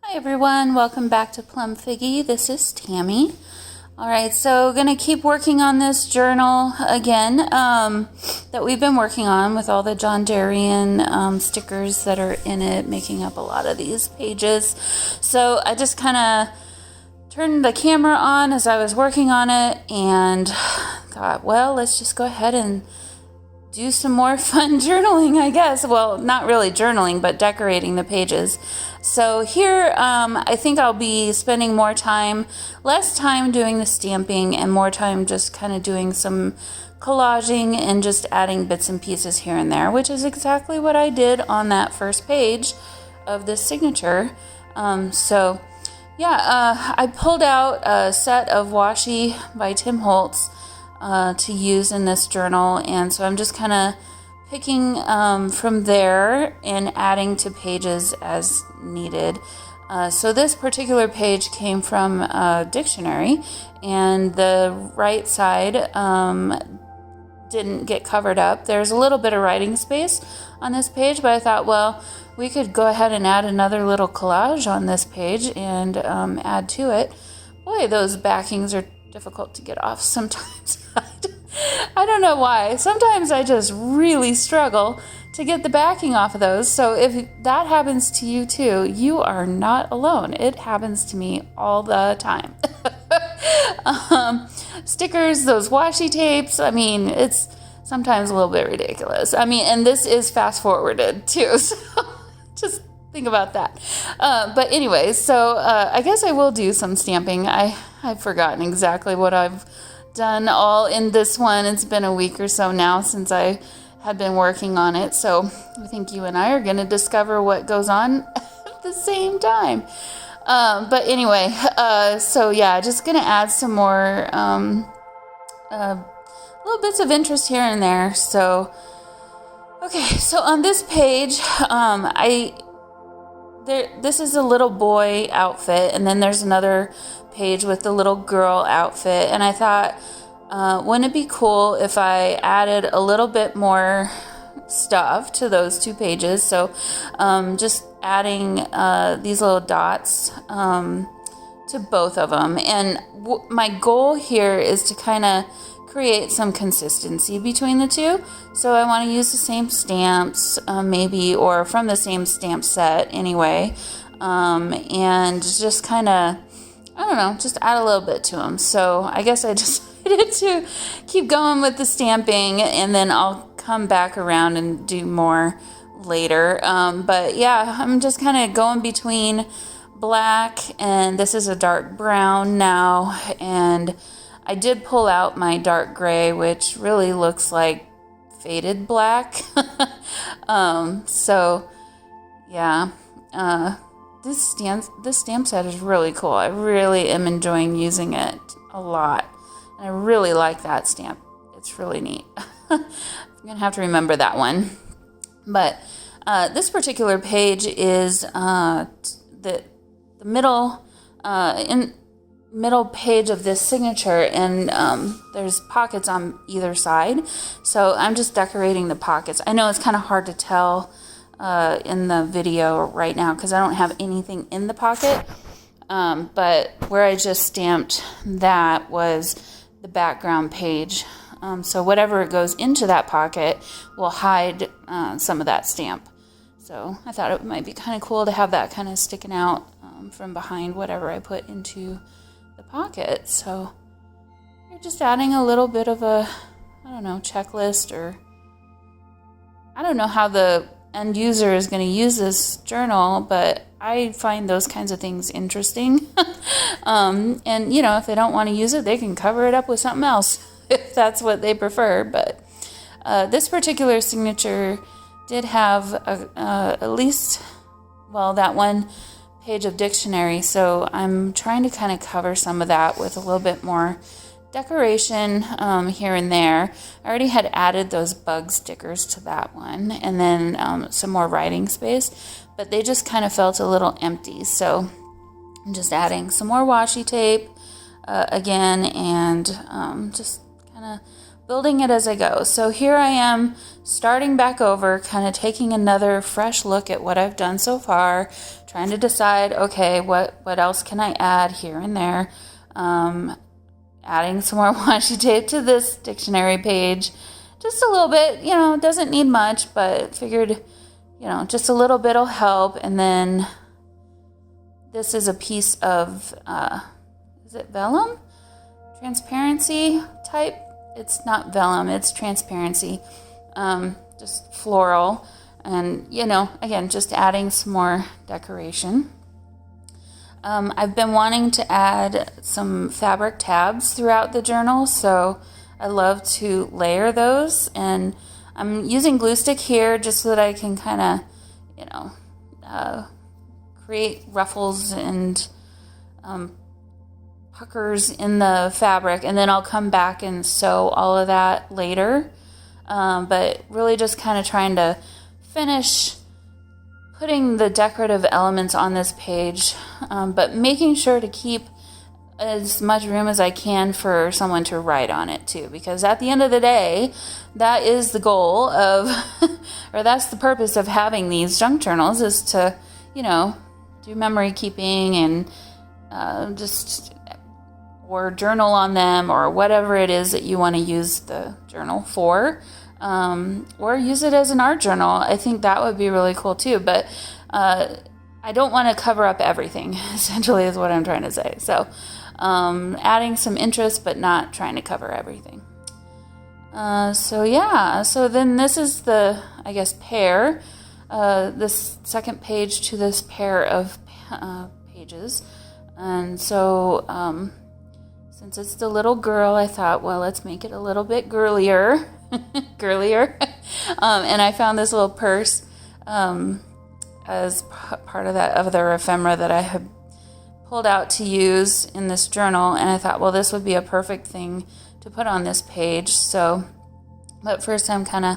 Hi everyone, welcome back to PlumFiggy. This is Tammy. Alright, so gonna keep working on this journal again that we've been working on with all the John Darien stickers that are in it, making up a lot of these pages. So I just kind of turned the camera on as I was working on it and thought, well, let's just go ahead and do some more fun journaling, I guess. Well, not really journaling, but decorating the pages. So here, I think I'll be spending less time doing the stamping and more time just kind of doing some collaging and just adding bits and pieces here and there, which is exactly what I did on that first page of this signature. I pulled out a set of washi by Tim Holtz to use in this journal, and so I'm just kind of picking from there and adding to pages as needed. So this particular page came from a dictionary, and the right side didn't get covered up. There's a little bit of writing space on this page, but I thought, well, we could go ahead and add another little collage on this page and add to it. Boy, those backings are difficult to get off sometimes. I don't know why. Sometimes I just really struggle to get the backing off of those. So if that happens to you too, you are not alone. It happens to me all the time. Stickers, those washi tapes, I mean, it's sometimes a little bit ridiculous. I mean, and this is fast forwarded too, so just think about that. But anyway, so I guess I will do some stamping. I've forgotten exactly what I've done all in this one. It's been a week or so now since I had been working on it, so I think you and I are going to discover what goes on at the same time. But anyway, so yeah, just going to add some more little bits of interest here and there. So, okay, so on this page, this is a little boy outfit, and then there's another page with the little girl outfit, and I thought, wouldn't it be cool if I added a little bit more stuff to those two pages? So just adding these little dots to both of them, and my goal here is to kind of create some consistency between the two. So I want to use the same stamps, maybe, or from the same stamp set anyway, and just kind of, I don't know, just add a little bit to them. So I guess I decided to keep going with the stamping, and then I'll come back around and do more later. But yeah, I'm just kind of going between black, and this is a dark brown now, and I did pull out my dark gray, which really looks like faded black. So yeah, this stamp set is really cool. I really am enjoying using it a lot, and I really like that stamp. It's really neat. I'm gonna have to remember that one. But this particular page is the middle page of this signature, and there's pockets on either side, so I'm just decorating the pockets. I know it's kind of hard to tell in the video right now because I don't have anything in the pocket, but where I just stamped that was the background page, so whatever goes into that pocket will hide some of that stamp. So I thought it might be kind of cool to have that kind of sticking out from behind whatever I put into the pocket. So you're just adding a little bit of a, I don't know, checklist, or I don't know how the end user is going to use this journal, but I find those kinds of things interesting. And you know, if they don't want to use it, they can cover it up with something else if that's what they prefer. But this particular signature did have at least, well, that one page of dictionary, so I'm trying to kind of cover some of that with a little bit more decoration here and there. I already had added those bug stickers to that one, and then some more writing space, but they just kind of felt a little empty, so I'm just adding some more washi tape again, and just kind of building it as I go. So here I am starting back over, kind of taking another fresh look at what I've done so far, trying to decide, okay, what else can I add here and there. Adding some more washi tape to this dictionary page. Just a little bit, it doesn't need much, but figured, just a little bit will help. And then this is a piece of, is it vellum? Transparency type? It's not vellum, it's transparency. Just floral. And, again, just adding some more decoration. I've been wanting to add some fabric tabs throughout the journal, so I love to layer those. And I'm using glue stick here just so that I can kind of, create ruffles and puckers in the fabric, and then I'll come back and sew all of that later. But really just kind of trying to finish putting the decorative elements on this page, but making sure to keep as much room as I can for someone to write on it too, because at the end of the day, that is the goal of, or that's the purpose of having these junk journals, is to, do memory keeping and or journal on them, or whatever it is that you want to use the journal for, or use it as an art journal. I think that would be really cool too, but I don't want to cover up everything, essentially is what I'm trying to say. So adding some interest, but not trying to cover everything. So then this is the, I guess, pair, this second page to this pair of pages. And so since it's the little girl, I thought, well, let's make it a little bit girlier. And I found this little purse as part of that other ephemera that I had pulled out to use in this journal. And I thought, well, this would be a perfect thing to put on this page. But first I'm kind of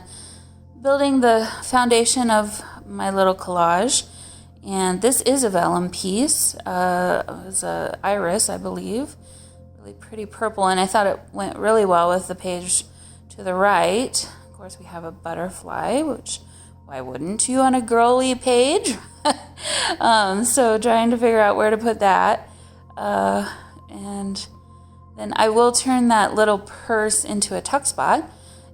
building the foundation of my little collage. And this is a vellum piece. It was an iris, I believe. Really pretty purple, and I thought it went really well with the page to the right. Of course, we have a butterfly, which why wouldn't you on a girly page? So trying to figure out where to put that. And then I will turn that little purse into a tuck spot.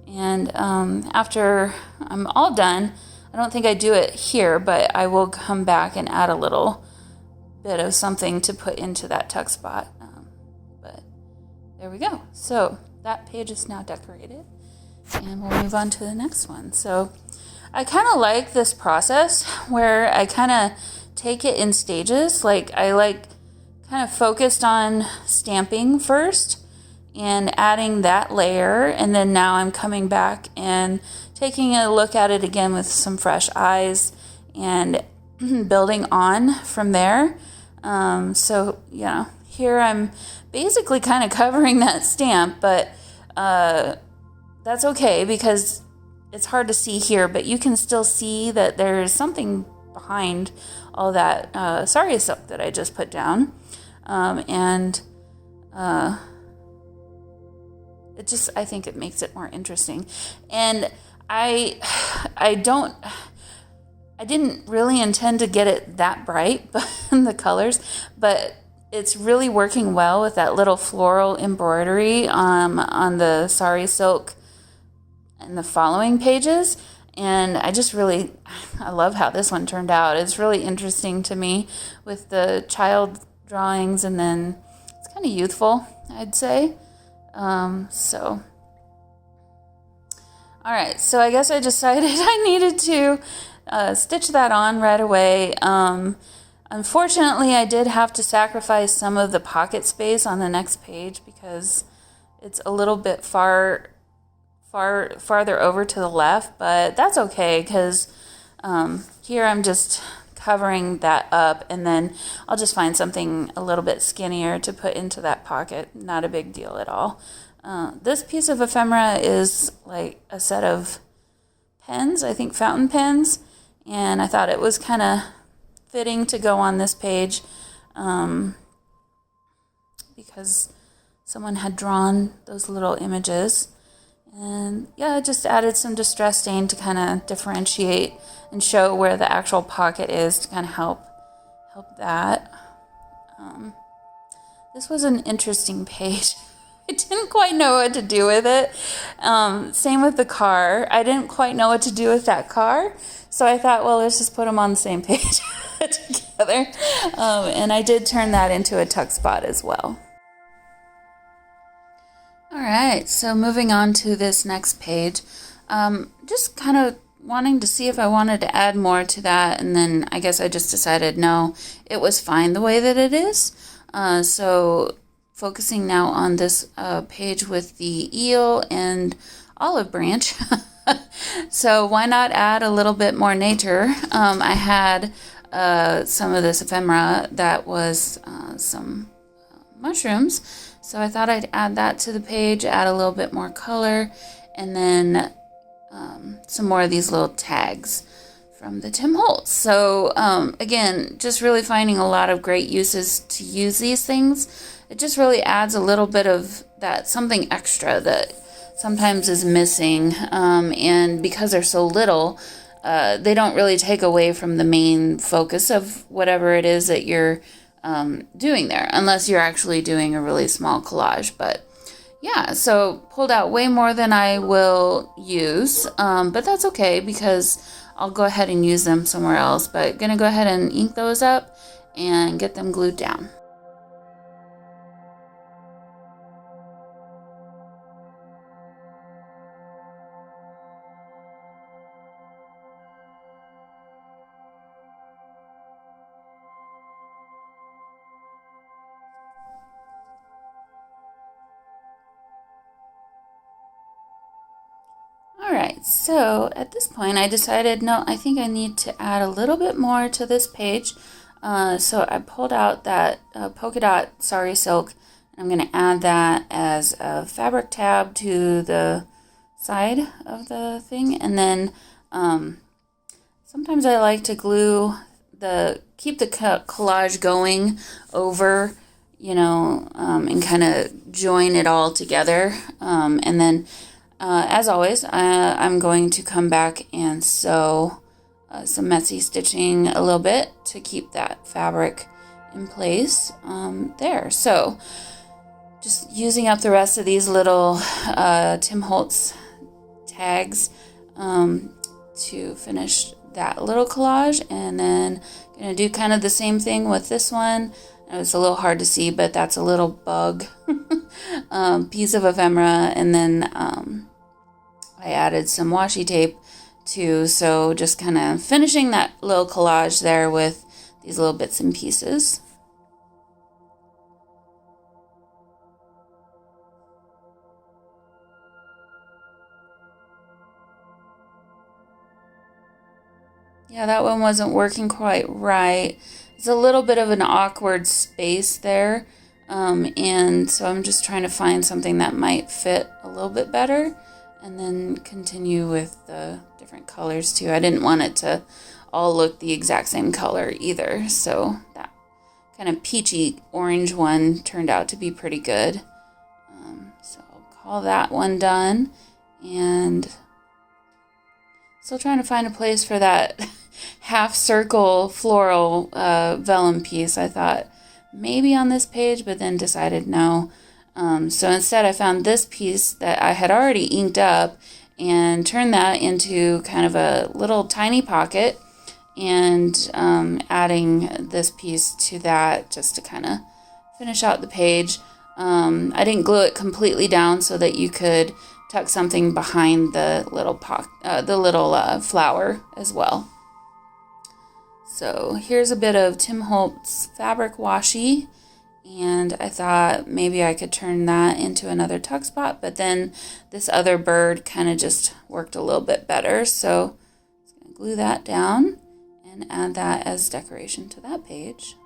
And after I'm all done, I don't think I do it here, but I will come back and add a little bit of something to put into that tuck spot. There we go. So that page is now decorated, and we'll move on to the next one. So I kind of like this process where I kind of take it in stages. Like I kind of focused on stamping first and adding that layer, and then now I'm coming back and taking a look at it again with some fresh eyes and building on from there. So here I'm basically kind of covering that stamp, but that's okay because it's hard to see here, but you can still see that there's something behind all that sari silk that I just put down. I think it makes it more interesting. And I didn't really intend to get it that bright, but the colors, but it's really working well with that little floral embroidery on the sari silk in the following pages. And I love how this one turned out. It's really interesting to me with the child drawings, and then it's kind of youthful, I'd say. All right, so I guess I decided I needed to stitch that on right away. Unfortunately, I did have to sacrifice some of the pocket space on the next page because it's a little bit farther over to the left, but that's okay because here I'm just covering that up, and then I'll just find something a little bit skinnier to put into that pocket. Not a big deal at all. This piece of ephemera is like a set of pens, I think fountain pens, and I thought it was kind of fitting to go on this page because someone had drawn those little images, And yeah, I just added some distress stain to kind of differentiate and show where the actual pocket is to kind of help that. This was an interesting page. I didn't quite know what to do with it. Same with the car. I didn't quite know what to do with that car. So I thought, well, let's just put them on the same page together. And I did turn that into a tuck spot as well. All right, so moving on to this next page. Just kind of wanting to see if I wanted to add more to that. And then I guess I just decided, no, it was fine the way that it is. So focusing now on this page with the eel and olive branch. So why not add a little bit more nature? I had some of this ephemera that was some mushrooms. So I thought I'd add that to the page, add a little bit more color, and then some more of these little tags from the Tim Holtz. So again, just really finding a lot of great uses to use these things. It just really adds a little bit of that something extra that sometimes is missing. And because they're so little, they don't really take away from the main focus of whatever it is that you're doing there, unless you're actually doing a really small collage. But yeah, so pulled out way more than I will use, but that's okay because I'll go ahead and use them somewhere else. But gonna go ahead and ink those up and get them glued down. Alright, so at this point I decided, no, I think I need to add a little bit more to this page. So I pulled out that polka dot sari silk. I'm going to add that as a fabric tab to the side of the thing. And then sometimes I like to glue keep the collage going over, you know, and kind of join it all together. And then as always, I'm going to come back and sew some messy stitching a little bit to keep that fabric in place there. So just using up the rest of these little Tim Holtz tags to finish that little collage, and then going to do kind of the same thing with this one. It's a little hard to see, but that's a little bug piece of ephemera, and then I added some washi tape too, so just kind of finishing that little collage there with these little bits and pieces. Yeah, that one wasn't working quite right. It's a little bit of an awkward space there, and so I'm just trying to find something that might fit a little bit better, and then continue with the different colors too. I didn't want it to all look the exact same color either, so that kind of peachy orange one turned out to be pretty good. So I'll call that one done, and still trying to find a place for that half circle floral vellum piece. I thought maybe on this page, but then decided no. So instead I found this piece that I had already inked up and turned that into kind of a little tiny pocket, and adding this piece to that just to kind of finish out the page. I didn't glue it completely down so that you could tuck something behind the little flower as well. So here's a bit of Tim Holtz fabric washi, and I thought maybe I could turn that into another tuck spot, but then this other bird kind of just worked a little bit better. So I'm just going to glue that down and add that as decoration to that page.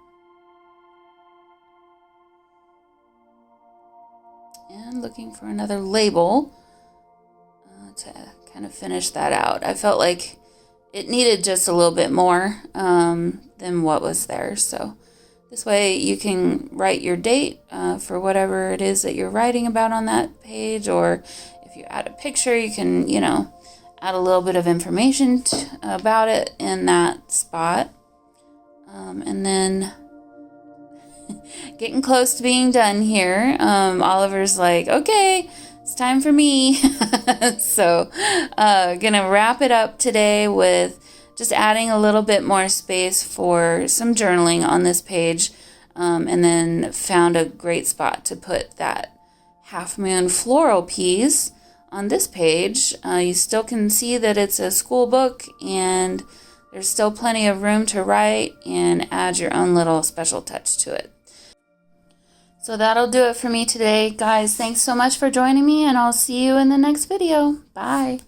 And looking for another label to kind of finish that out. I felt like it needed just a little bit more than what was there. So this way you can write your date for whatever it is that you're writing about on that page, or if if you add a picture, you can, you know, add a little bit of information about it in that spot. And then getting close to being done here. Oliver's like, okay, it's time for me. So gonna wrap it up today with just adding a little bit more space for some journaling on this page. And then found a great spot to put that half moon floral piece on this page. You still can see that it's a school book, and there's still plenty of room to write and add your own little special touch to it. So that'll do it for me today, guys. Thanks so much for joining me, and I'll see you in the next video. Bye.